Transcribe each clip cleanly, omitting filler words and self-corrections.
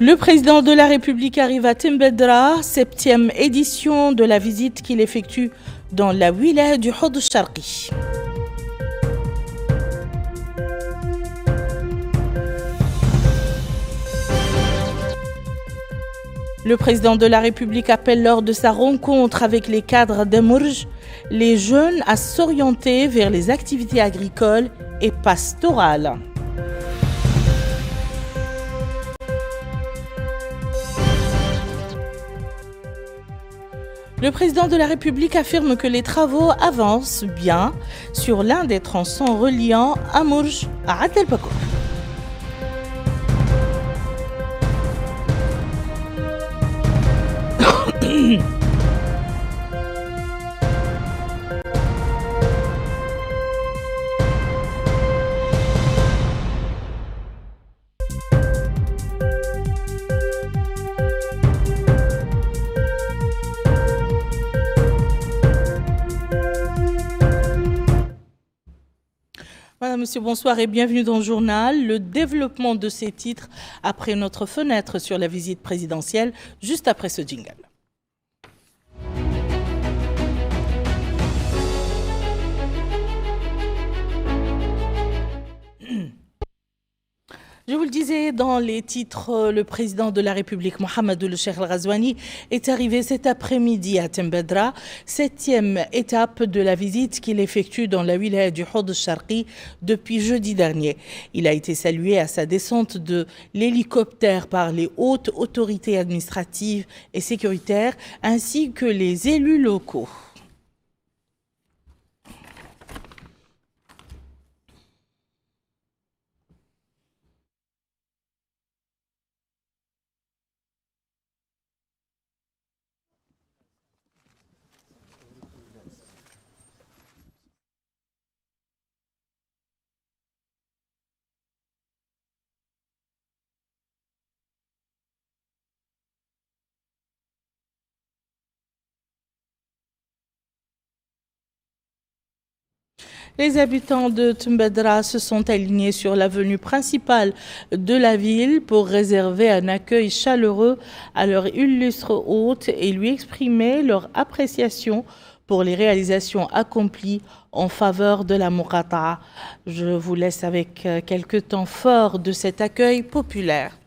Le président de la République arrive à Tembedra, 7e édition de la visite qu'il effectue dans la wilaya du Houd al-Sharqi. Le président de la République appelle lors de sa rencontre avec les cadres d'Emourj les jeunes à s'orienter vers les activités agricoles et pastorales. Le président de la République affirme que les travaux avancent bien sur l'un des tronçons reliant Amourj à Adt El Bakour. Madame, Monsieur, bonsoir et bienvenue dans le journal. Le développement de ces titres après notre fenêtre sur la visite présidentielle, juste après ce jingle. Je vous le disais dans les titres, le président de la République, Mohamed Ould Cheikh El Ghazouani, est arrivé cet après-midi à Tembedra, 7e étape de la visite qu'il effectue dans la wilaya du Houd al-Sharqi depuis jeudi dernier. Il a été salué à sa descente de l'hélicoptère par les hautes autorités administratives et sécuritaires ainsi que les élus locaux. Les habitants de Tembedra se sont alignés sur l'avenue principale de la ville pour réserver un accueil chaleureux à leur illustre hôte et lui exprimer leur appréciation pour les réalisations accomplies en faveur de la Muqata'a. Je vous laisse avec quelques temps forts de cet accueil populaire.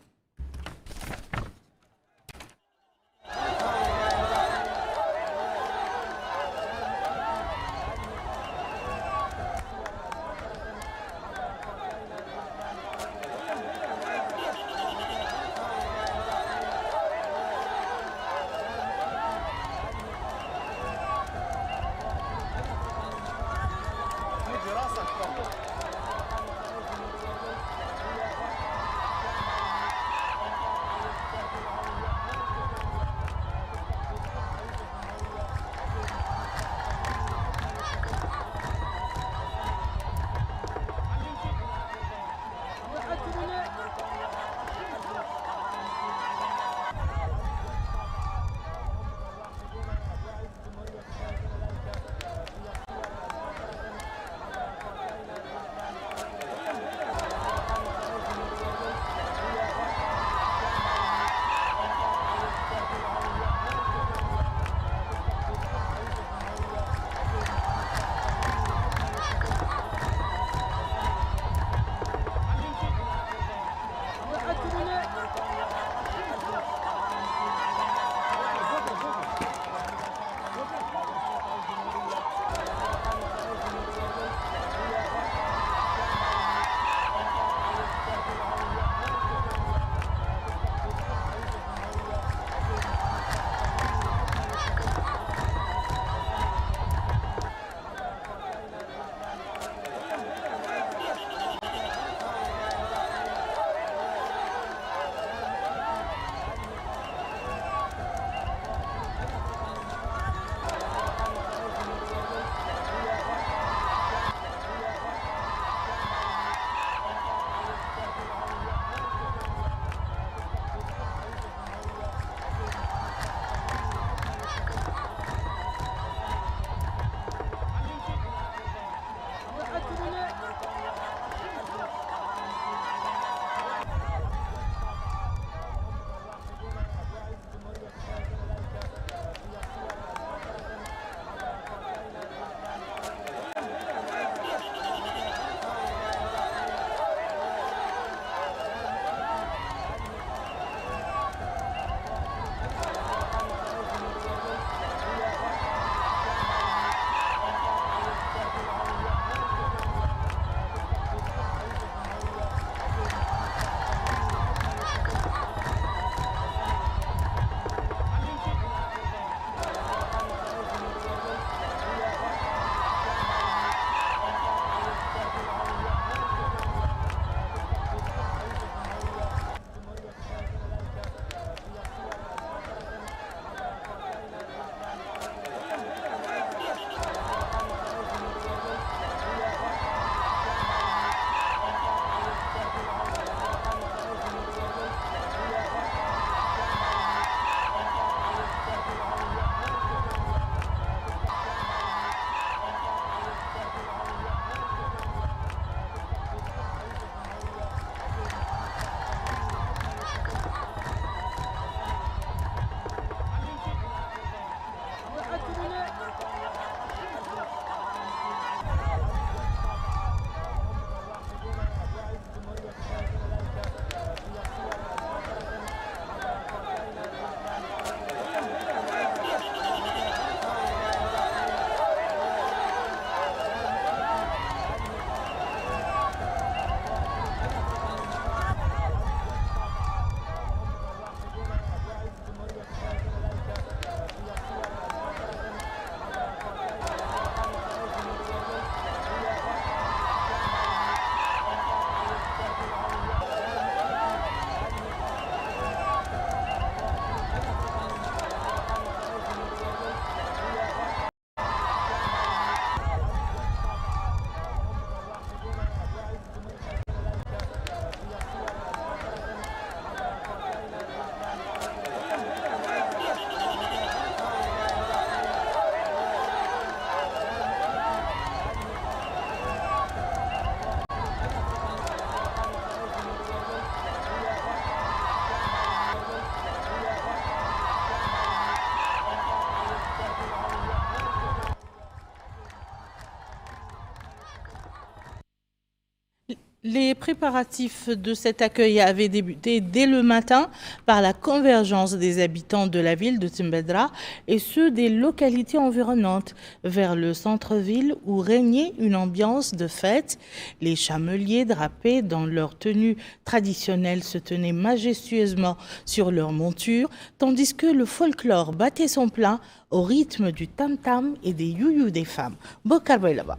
Les préparatifs de cet accueil avaient débuté dès le matin par la convergence des habitants de la ville de Timbedra et ceux des localités environnantes vers le centre-ville où régnait une ambiance de fête. Les chameliers drapés dans leur tenue traditionnelle se tenaient majestueusement sur leur monture, tandis que le folklore battait son plein au rythme du tam-tam et des youyou des femmes. Bokar Baylaba.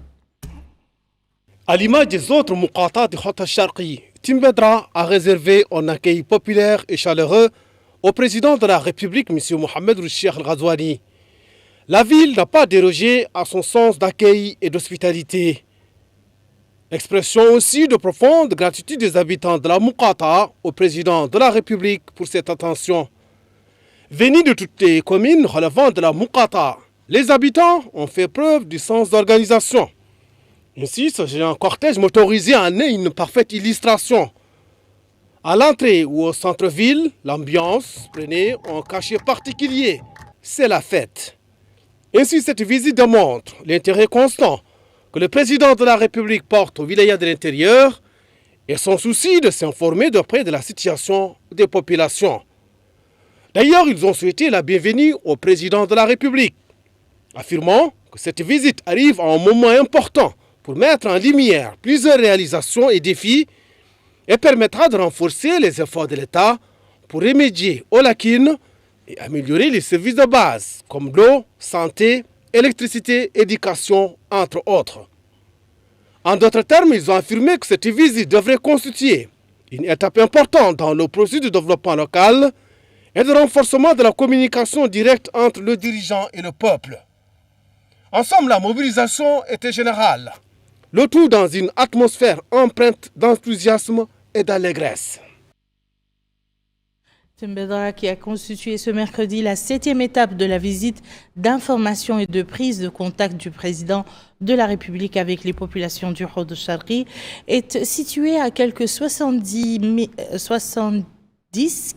À l'image des autres muqatas de Hota Sharqi, Timbedra a réservé un accueil populaire et chaleureux au président de la République, M. Mohamed Cheikh Al-Ghazouani. La ville n'a pas dérogé à son sens d'accueil et d'hospitalité. Expression aussi de profonde gratitude des habitants de la muqata au président de la République pour cette attention. Venus de toutes les communes relevantes de la muqata, les habitants ont fait preuve du sens d'organisation. Ainsi, ce géant cortège motorisé en est une parfaite illustration. À l'entrée ou au centre-ville, l'ambiance prenait un cachet particulier. C'est la fête. Ainsi, cette visite démontre l'intérêt constant que le président de la République porte au wilaya de l'intérieur et son souci de s'informer de près de la situation des populations. D'ailleurs, ils ont souhaité la bienvenue au président de la République, affirmant que cette visite arrive à un moment important pour mettre en lumière plusieurs réalisations et défis et permettra de renforcer les efforts de l'État pour remédier aux lacunes et améliorer les services de base comme l'eau, santé, électricité, éducation, entre autres. En d'autres termes, ils ont affirmé que cette visite devrait constituer une étape importante dans le processus de développement local et de renforcement de la communication directe entre le dirigeant et le peuple. En somme, la mobilisation était générale. Le tout dans une atmosphère empreinte d'enthousiasme et d'allégresse. Timbedra qui a constitué ce mercredi la 7e étape de la visite d'information et de prise de contact du président de la République avec les populations du Hod Sharqi est située à quelques 70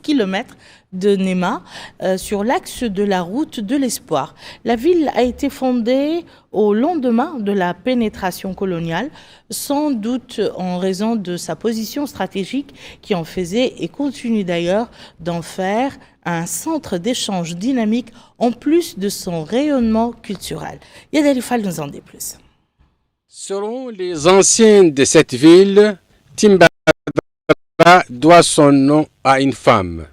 km de Nema, sur l'axe de la route de l'espoir. La ville a été fondée au lendemain de la pénétration coloniale, sans doute en raison de sa position stratégique qui en faisait et continue d'ailleurs d'en faire un centre d'échange dynamique en plus de son rayonnement culturel. Yadali Fall nous en dit plus. Selon les anciens de cette ville, Timbedra doit son nom à une femme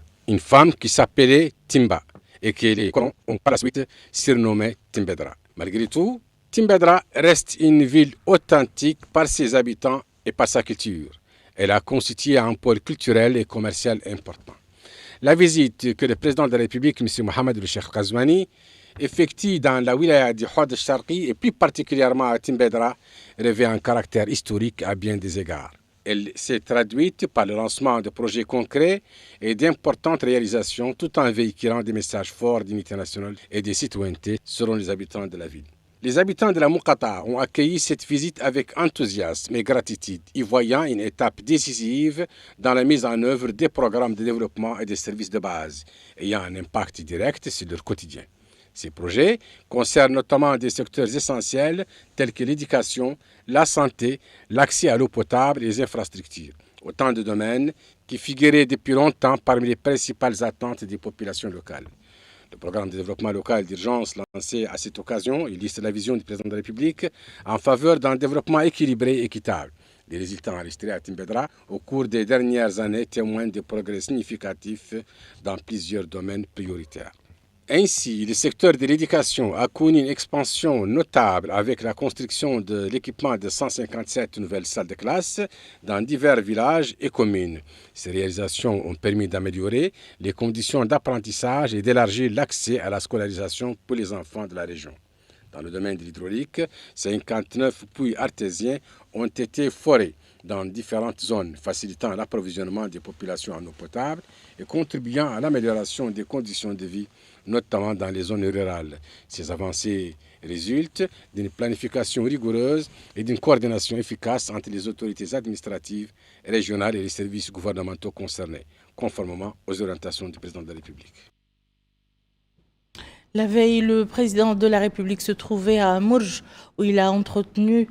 qui s'appelait Timba et que les colons ont par la suite surnommée Timbedra. Malgré tout, Timbedra reste une ville authentique par ses habitants et par sa culture. Elle a constitué un pôle culturel et commercial important. La visite que le président de la République, M. Mohamed Cheikh Al-Ghazouani, effectue dans la wilaya du Hod Sharqi et plus particulièrement à Timbedra revêt un caractère historique à bien des égards. Elle s'est traduite par le lancement de projets concrets et d'importantes réalisations tout en véhiculant des messages forts d'unité nationale et de citoyenneté selon les habitants de la ville. Les habitants de la muqata ont accueilli cette visite avec enthousiasme et gratitude, y voyant une étape décisive dans la mise en œuvre des programmes de développement et des services de base, ayant un impact direct sur leur quotidien. Ces projets concernent notamment des secteurs essentiels tels que l'éducation, la santé, l'accès à l'eau potable et les infrastructures. Autant de domaines qui figuraient depuis longtemps parmi les principales attentes des populations locales. Le programme de développement local d'urgence lancé à cette occasion illustre la vision du président de la République en faveur d'un développement équilibré et équitable. Les résultats enregistrés à Timbedra au cours des dernières années témoignent de progrès significatifs dans plusieurs domaines prioritaires. Ainsi, le secteur de l'éducation a connu une expansion notable avec la construction de l'équipement de 157 nouvelles salles de classe dans divers villages et communes. Ces réalisations ont permis d'améliorer les conditions d'apprentissage et d'élargir l'accès à la scolarisation pour les enfants de la région. Dans le domaine de l'hydraulique, 59 puits artésiens ont été forés dans différentes zones, facilitant l'approvisionnement des populations en eau potable et contribuant à l'amélioration des conditions de vie, notamment dans les zones rurales. Ces avancées résultent d'une planification rigoureuse et d'une coordination efficace entre les autorités administratives, régionales et les services gouvernementaux concernés, conformément aux orientations du président de la République. La veille, le président de la République se trouvait à Mourj, où il a entretenu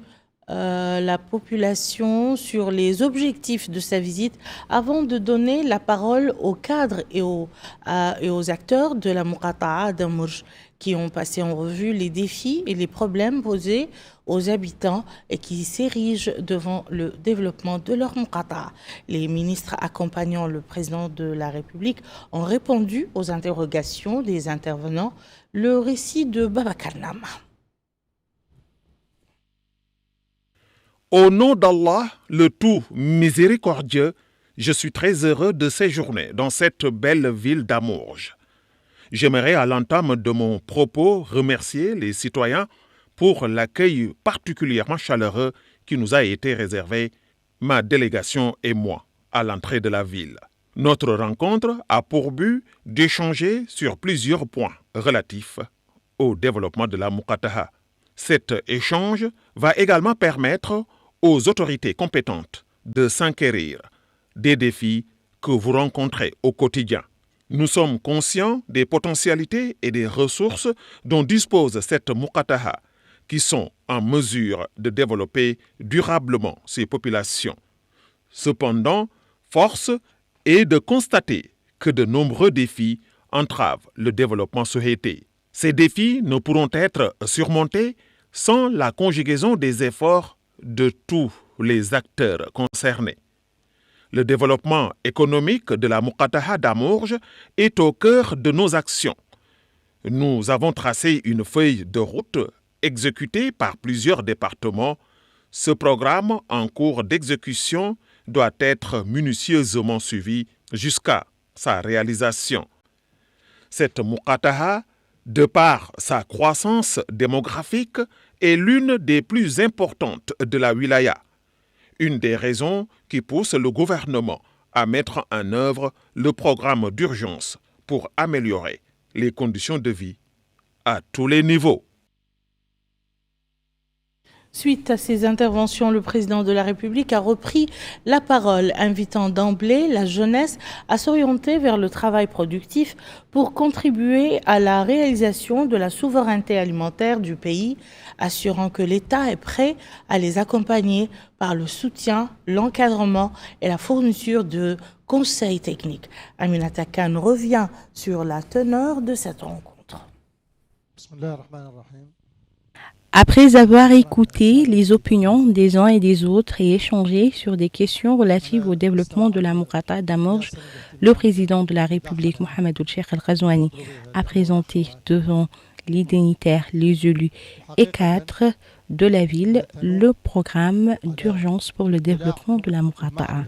la population sur les objectifs de sa visite avant de donner la parole aux cadres et aux acteurs de la Muqata'a d'Amourj qui ont passé en revue les défis et les problèmes posés aux habitants et qui s'érigent devant le développement de leur Muqata'a. Les ministres accompagnant le président de la République ont répondu aux interrogations des intervenants. Le récit de Babacar Nama. Au nom d'Allah, le tout miséricordieux, je suis très heureux de séjourner dans cette belle ville d'Amourj. J'aimerais à l'entame de mon propos remercier les citoyens pour l'accueil particulièrement chaleureux qui nous a été réservé, ma délégation et moi, à l'entrée de la ville. Notre rencontre a pour but d'échanger sur plusieurs points relatifs au développement de la Muqata'a. Cet échange va également permettre aux autorités compétentes de s'enquérir des défis que vous rencontrez au quotidien. Nous sommes conscients des potentialités et des ressources dont dispose cette Muqata'a, qui sont en mesure de développer durablement ces populations. Cependant, force est de constater que de nombreux défis entravent le développement souhaité. Ces défis ne pourront être surmontés sans la conjugaison des efforts de tous les acteurs concernés. Le développement économique de la Muqata'a d'Amourj est au cœur de nos actions. Nous avons tracé une feuille de route exécutée par plusieurs départements. Ce programme en cours d'exécution doit être minutieusement suivi jusqu'à sa réalisation. Cette Muqata'a, de par sa croissance démographique, est l'une des plus importantes de la wilaya. Une des raisons qui pousse le gouvernement à mettre en œuvre le programme d'urgence pour améliorer les conditions de vie à tous les niveaux. Suite à ces interventions, le président de la République a repris la parole, invitant d'emblée la jeunesse à s'orienter vers le travail productif pour contribuer à la réalisation de la souveraineté alimentaire du pays, assurant que l'État est prêt à les accompagner par le soutien, l'encadrement et la fourniture de conseils techniques. Aminata Khan revient sur la teneur de cette rencontre. Après avoir écouté les opinions des uns et des autres et échangé sur des questions relatives au développement de la Muqata'a d'Amourj, le président de la République, Mohamed Ould-Cheikh Al-Ghazouani, a présenté devant les dignitaires, les élus et cadres de la ville le programme d'urgence pour le développement de la Muqata'a.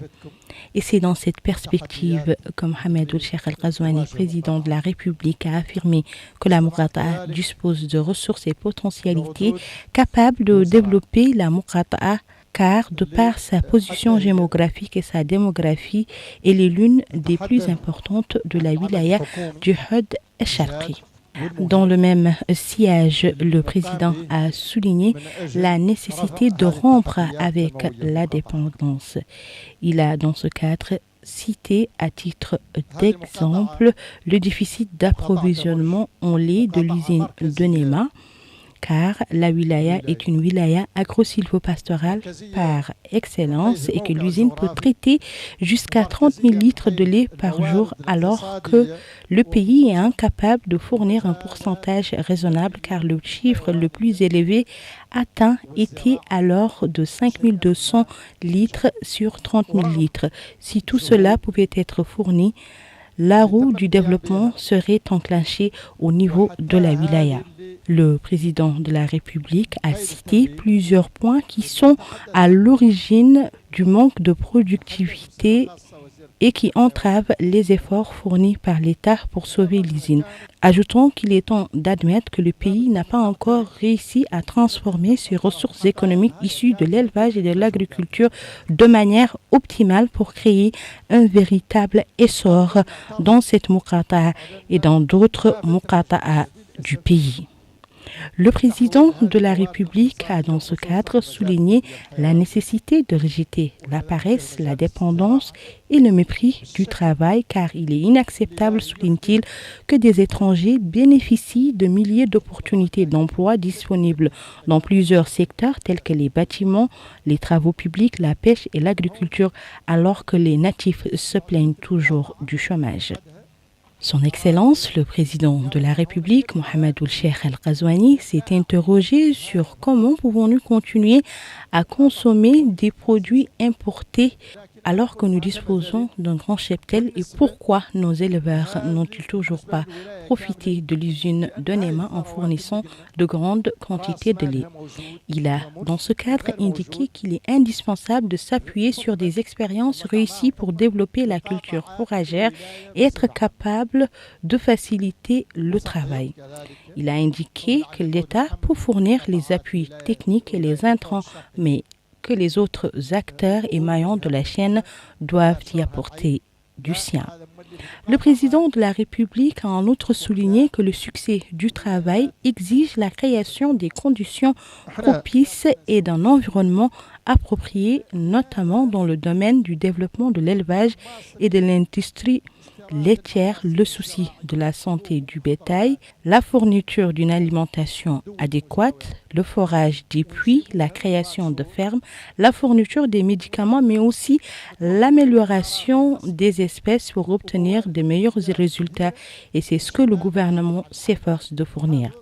Et c'est dans cette perspective que Mohamed Ould-Cheikh Al-Ghazouani, président de la République, a affirmé que la Muqata'a dispose de ressources et potentialités capables de développer la Muqata'a, car de par sa position géographique et sa démographie, elle est l'une des plus importantes de la wilaya du Houd Sharqi. Dans le même siège, le président a souligné la nécessité de rompre avec la dépendance. Il a, dans ce cadre, cité à titre d'exemple le déficit d'approvisionnement en lait de l'usine de Nema, car la wilaya est une wilaya agro-silvopastorale par excellence et que l'usine peut traiter jusqu'à 30 000 litres de lait par jour, alors que le pays est incapable de fournir un pourcentage raisonnable, car le chiffre le plus élevé atteint était alors de 5 200 litres sur 30 000 litres. Si tout cela pouvait être fourni, la roue du développement serait enclenchée au niveau de la wilaya. Le président de la République a cité plusieurs points qui sont à l'origine du manque de productivité et qui entravent les efforts fournis par l'État pour sauver l'usine. Ajoutons qu'il est temps d'admettre que le pays n'a pas encore réussi à transformer ses ressources économiques issues de l'élevage et de l'agriculture de manière optimale pour créer un véritable essor dans cette Muqata'a et dans d'autres Muqata'a du pays. Le président de la République a dans ce cadre souligné la nécessité de rejeter la paresse, la dépendance et le mépris du travail car il est inacceptable, souligne-t-il, que des étrangers bénéficient de milliers d'opportunités d'emploi disponibles dans plusieurs secteurs tels que les bâtiments, les travaux publics, la pêche et l'agriculture alors que les natifs se plaignent toujours du chômage. Son Excellence, le président de la République, Mohamed Ould Cheikh Al Ghazouani, s'est interrogé sur comment pouvons-nous continuer à consommer des produits importés alors que nous disposons d'un grand cheptel et pourquoi nos éleveurs n'ont-ils toujours pas profité de l'usine de Nema en fournissant de grandes quantités de lait. Il a, dans ce cadre, indiqué qu'il est indispensable de s'appuyer sur des expériences réussies pour développer la culture fourragère et être capable de faciliter le travail. Il a indiqué que l'État peut fournir les appuis techniques et les intrants, mais que les autres acteurs et maillons de la chaîne doivent y apporter du sien. Le président de la République a en outre souligné que le succès du travail exige la création des conditions propices et d'un environnement approprié, notamment dans le domaine du développement de l'élevage et de l'industrie laitière, le souci de la santé du bétail, la fourniture d'une alimentation adéquate, le forage des puits, la création de fermes, la fourniture des médicaments, mais aussi l'amélioration des espèces pour obtenir de meilleurs résultats. Et c'est ce que le gouvernement s'efforce de fournir.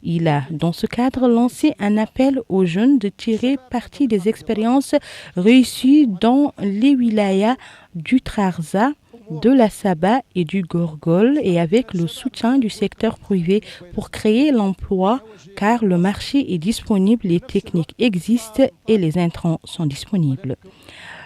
Il a, dans ce cadre, lancé un appel aux jeunes de tirer parti des expériences réussies dans les wilayas du Trarza, de la Saba et du Gorgol et avec le soutien du secteur privé pour créer l'emploi car le marché est disponible, les techniques existent et les intrants sont disponibles.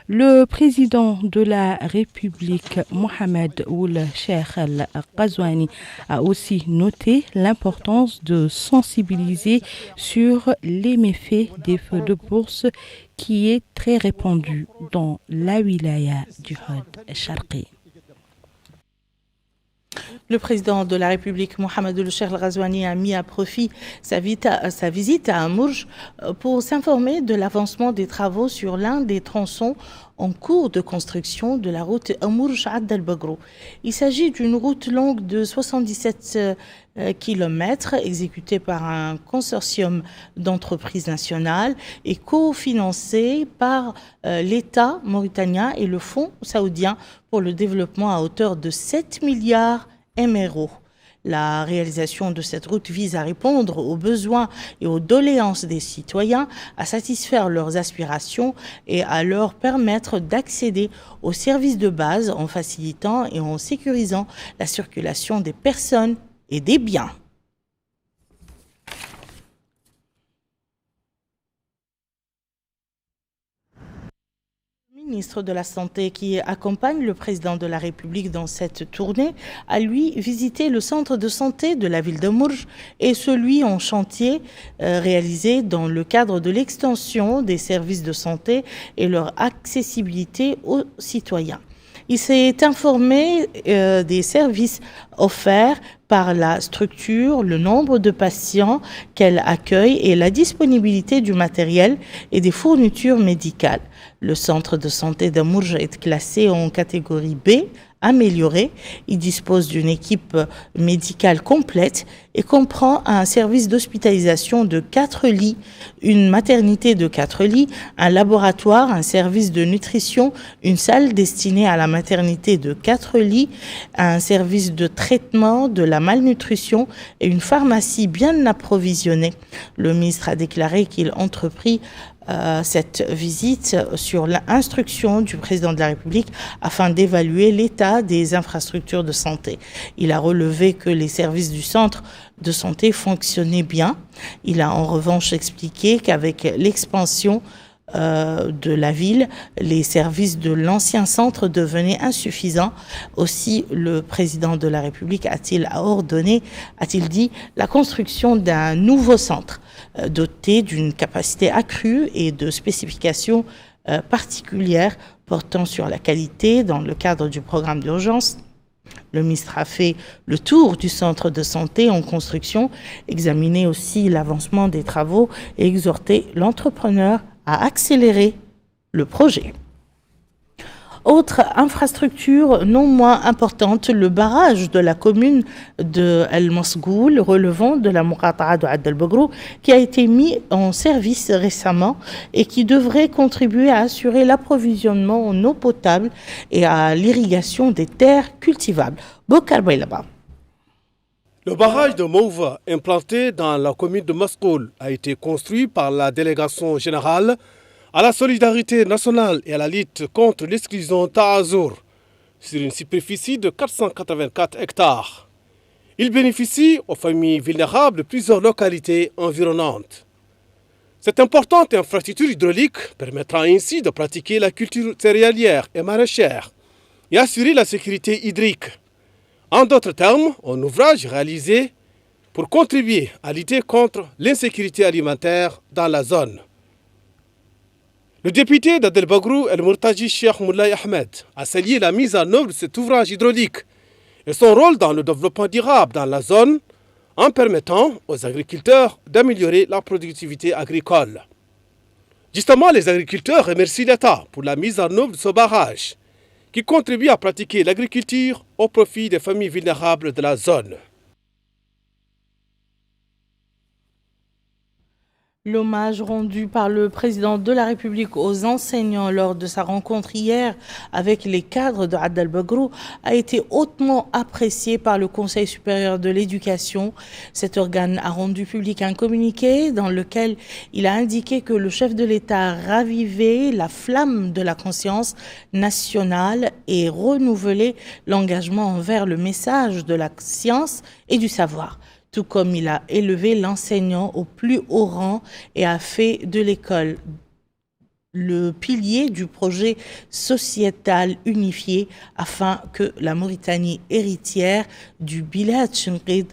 Le président de la République, Mohamed Ould Cheikh Al Ghazouani, a aussi noté l'importance de sensibiliser sur les méfaits des feux de bourse qui est très répandu dans la wilaya du Hod Sharqi. Le président de la République, Mohamed Ould Cheikh Al Ghazouani, a mis à profit sa visite à Amourj pour s'informer de l'avancement des travaux sur l'un des tronçons en cours de construction de la route Amourj-Add el-Bagrou. Il s'agit d'une route longue de 77 km exécutée par un consortium d'entreprises nationales et cofinancée par l'État mauritanien et le Fonds saoudien pour le développement à hauteur de 7 milliards MRO. La réalisation de cette route vise à répondre aux besoins et aux doléances des citoyens, à satisfaire leurs aspirations et à leur permettre d'accéder aux services de base en facilitant et en sécurisant la circulation des personnes et des biens. Le ministre de la Santé qui accompagne le président de la République dans cette tournée a lui visité le centre de santé de la ville d'Amourj et celui en chantier réalisé dans le cadre de l'extension des services de santé et leur accessibilité aux citoyens. Il s'est informé des services offerts par la structure, le nombre de patients qu'elle accueille et la disponibilité du matériel et des fournitures médicales. Le centre de santé d'Amourj est classé en catégorie B, améliorée. Il dispose d'une équipe médicale complète et comprend un service d'hospitalisation de 4 lits, une maternité de 4 lits, un laboratoire, un service de nutrition, une salle destinée à la maternité de 4 lits, un service de traitement de la malnutrition et une pharmacie bien approvisionnée. Le ministre a déclaré qu'il entreprit cette visite sur l'instruction du président de la République afin d'évaluer l'état des infrastructures de santé. Il a relevé que les services du centre de santé fonctionnaient bien. Il a en revanche expliqué qu'avec l'expansion de la ville, les services de l'ancien centre devenaient insuffisants. Aussi, le président de la République a-t-il dit, la construction d'un nouveau centre doté d'une capacité accrue et de spécifications particulières portant sur la qualité dans le cadre du programme d'urgence Le ministre a fait le tour du centre de santé en construction, examiné aussi l'avancement des travaux et exhorté l'entrepreneur à accélérer le projet. Autre infrastructure non moins importante, le barrage de la commune de El Masgoul, relevant de la Muqata'a de Add el-Bogrou, qui a été mis en service récemment et qui devrait contribuer à assurer l'approvisionnement en eau potable et à l'irrigation des terres cultivables. Bokar Baylaba. Le barrage de Mouva, implanté dans la commune de Masgoul, a été construit par la délégation générale à la solidarité nationale et à la lutte contre l'exclusion Ta'azour, sur une superficie de 484 hectares. Il bénéficie aux familles vulnérables de plusieurs localités environnantes. Cette importante infrastructure hydraulique permettra ainsi de pratiquer la culture céréalière et maraîchère et assurer la sécurité hydrique. En d'autres termes, un ouvrage réalisé pour contribuer à lutter contre l'insécurité alimentaire dans la zone. Le député d'Add el-Bogrou, El-Murtaji Cheikh Moulay Ahmed, a salué la mise en œuvre de cet ouvrage hydraulique et son rôle dans le développement durable dans la zone en permettant aux agriculteurs d'améliorer la productivité agricole. Justement, les agriculteurs remercient l'État pour la mise en œuvre de ce barrage qui contribue à pratiquer l'agriculture au profit des familles vulnérables de la zone. L'hommage rendu par le président de la République aux enseignants lors de sa rencontre hier avec les cadres de Add el-Bogrou a été hautement apprécié par le Conseil supérieur de l'éducation. Cet organe a rendu public un communiqué dans lequel il a indiqué que le chef de l'État a ravivé la flamme de la conscience nationale et renouvelé l'engagement envers le message de la science et du savoir. Tout comme il a élevé l'enseignant au plus haut rang et a fait de l'école le pilier du projet sociétal unifié afin que la Mauritanie héritière du Bilad Chinqid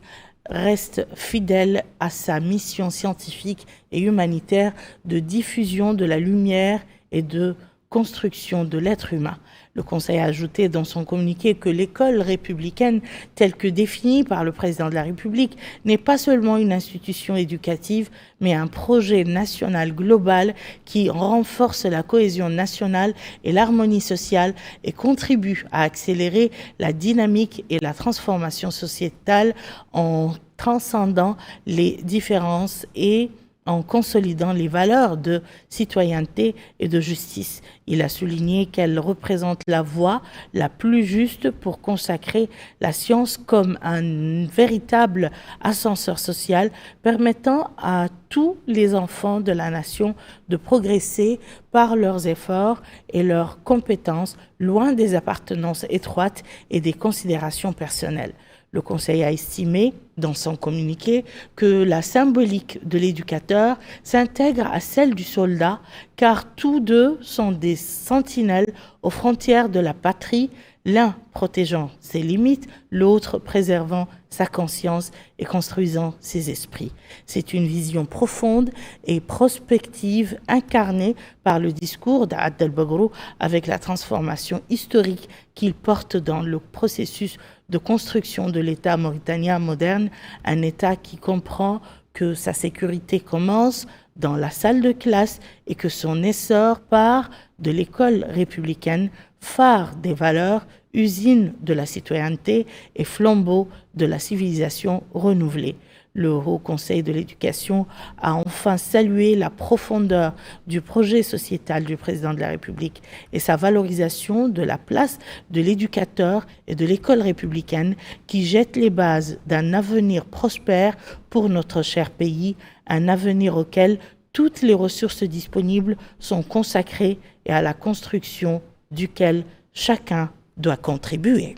reste fidèle à sa mission scientifique et humanitaire de diffusion de la lumière et de construction de l'être humain. Le Conseil a ajouté dans son communiqué que l'école républicaine, telle que définie par le président de la République, n'est pas seulement une institution éducative, mais un projet national global qui renforce la cohésion nationale et l'harmonie sociale et contribue à accélérer la dynamique et la transformation sociétale en transcendant les différences et en consolidant les valeurs de citoyenneté et de justice. Il a souligné qu'elle représente la voie la plus juste pour consacrer la science comme un véritable ascenseur social permettant à tous les enfants de la nation de progresser par leurs efforts et leurs compétences, loin des appartenances étroites et des considérations personnelles. Le Conseil a estimé, dans son communiqué, que la symbolique de l'éducateur s'intègre à celle du soldat, car tous deux sont des sentinelles aux frontières de la patrie, l'un protégeant ses limites, l'autre préservant sa conscience et construisant ses esprits. C'est une vision profonde et prospective incarnée par le discours d'Add el-Bogrou avec la transformation historique qu'il porte dans le processus de construction de l'État mauritanien moderne, un État qui comprend que sa sécurité commence dans la salle de classe et que son essor part de l'école républicaine, phare des valeurs, usine de la citoyenneté et flambeau de la civilisation renouvelée. Le Haut Conseil de l'éducation a enfin salué la profondeur du projet sociétal du président de la République et sa valorisation de la place de l'éducateur et de l'école républicaine qui jette les bases d'un avenir prospère pour notre cher pays, un avenir auquel toutes les ressources disponibles sont consacrées et à la construction duquel chacun doit contribuer.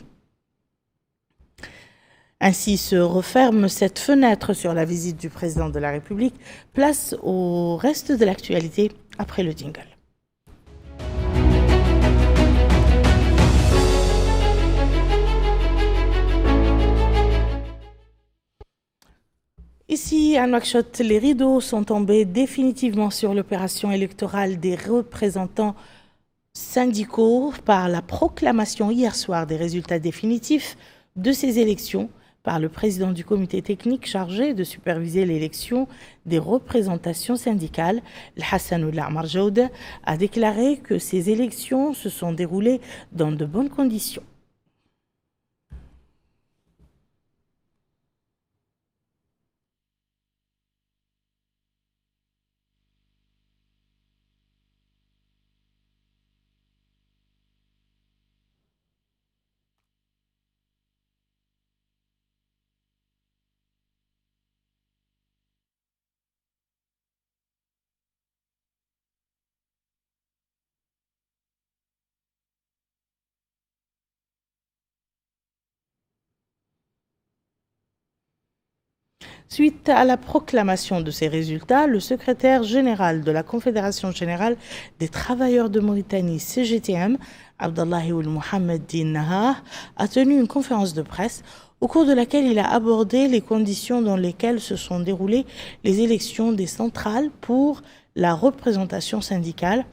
Ainsi se referme cette fenêtre sur la visite du président de la République. Place au reste de l'actualité après le jingle. Ici, à Nouakchott, les rideaux sont tombés définitivement sur l'opération électorale des représentants syndicaux par la proclamation hier soir des résultats définitifs de ces élections par le président du comité technique chargé de superviser l'élection des représentations syndicales. Hassan Amar Jawda a déclaré que ces élections se sont déroulées dans de bonnes conditions. Suite à la proclamation de ces résultats, le secrétaire général de la Confédération générale des travailleurs de Mauritanie, CGTM, Abdallahi Ould Mohamed Din Nahar, a tenu une conférence de presse au cours de laquelle il a abordé les conditions dans lesquelles se sont déroulées les élections des centrales pour la représentation syndicale.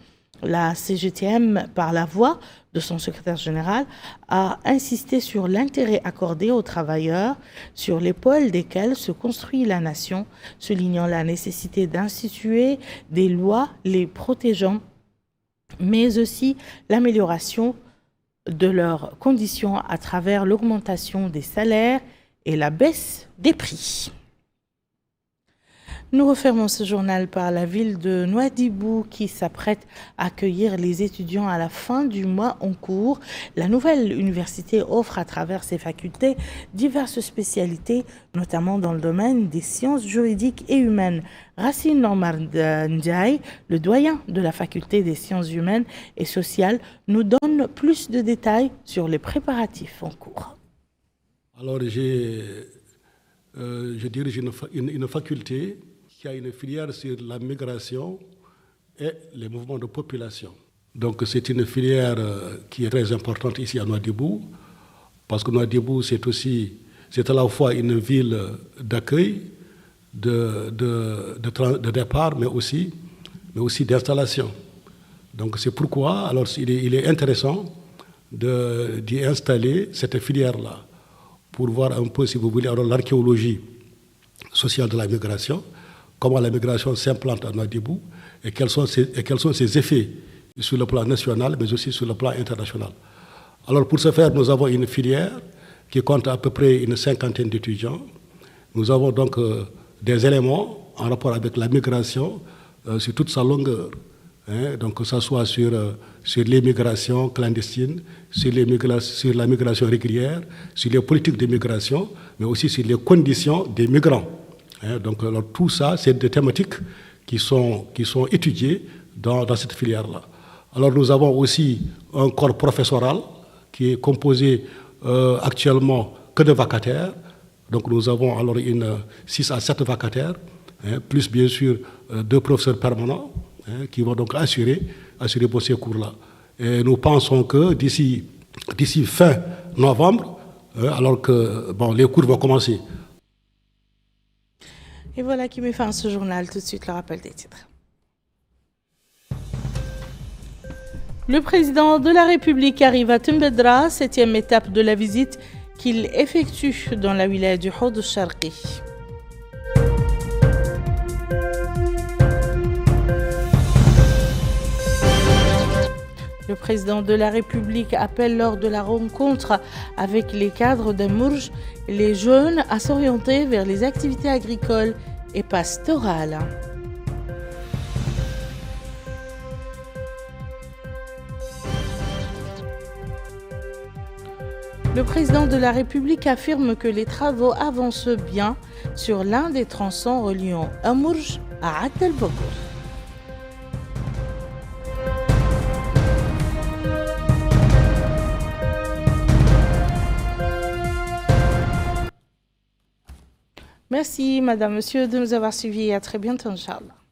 La CGTM, par la voix de son secrétaire général, a insisté sur l'intérêt accordé aux travailleurs, sur l'épaule desquels se construit la nation, soulignant la nécessité d'instituer des lois les protégeant, mais aussi l'amélioration de leurs conditions à travers l'augmentation des salaires et la baisse des prix. Nous refermons ce journal par la ville de Nouadhibou qui s'apprête à accueillir les étudiants à la fin du mois en cours. La nouvelle université offre à travers ses facultés diverses spécialités, notamment dans le domaine des sciences juridiques et humaines. Racine Omar Ndiaye, le doyen de la faculté des sciences humaines et sociales, nous donne plus de détails sur les préparatifs en cours. Alors, je dirige une faculté qui a une filière sur la migration et les mouvements de population. Donc c'est une filière qui est très importante ici à Nouadhibou, parce que Nouadhibou c'est à la fois une ville d'accueil, de départ, mais aussi d'installation. Donc c'est pourquoi alors il est intéressant d'y installer cette filière-là, pour voir un peu, si vous voulez, alors l'archéologie sociale de la migration, comment la migration s'implante à Nouadhibou et quels sont ses effets sur le plan national, mais aussi sur le plan international. Alors pour ce faire, nous avons une filière qui compte à peu près une 50aine d'étudiants. Nous avons donc des éléments en rapport avec la migration sur toute sa longueur. Donc que ce soit sur l'immigration clandestine, sur la migration régulière, sur les politiques de migration, mais aussi sur les conditions des migrants. Donc alors, tout ça, c'est des thématiques qui sont étudiées dans cette filière-là. Alors nous avons aussi un corps professoral qui est composé actuellement que de vacataires. Donc nous avons alors 6 à 7 vacataires, plus bien sûr 2 professeurs permanents, qui vont donc assurer pour ces cours-là. Et nous pensons que d'ici fin novembre, alors que les cours vont commencer. Et voilà qui met fin à ce journal. Tout de suite, le rappel des titres. Le président de la République arrive à Timbedra, 7e étape de la visite qu'il effectue dans la wilaya du Houd al-Sharqi. Le président de la République appelle lors de la rencontre avec les cadres d'Amourj les jeunes à s'orienter vers les activités agricoles et pastorales. Le président de la République affirme que les travaux avancent bien sur l'un des tronçons reliant Amourj à Adt el-Bokour. Merci, madame, monsieur, de nous avoir suivis. À très bientôt, Inch'Allah.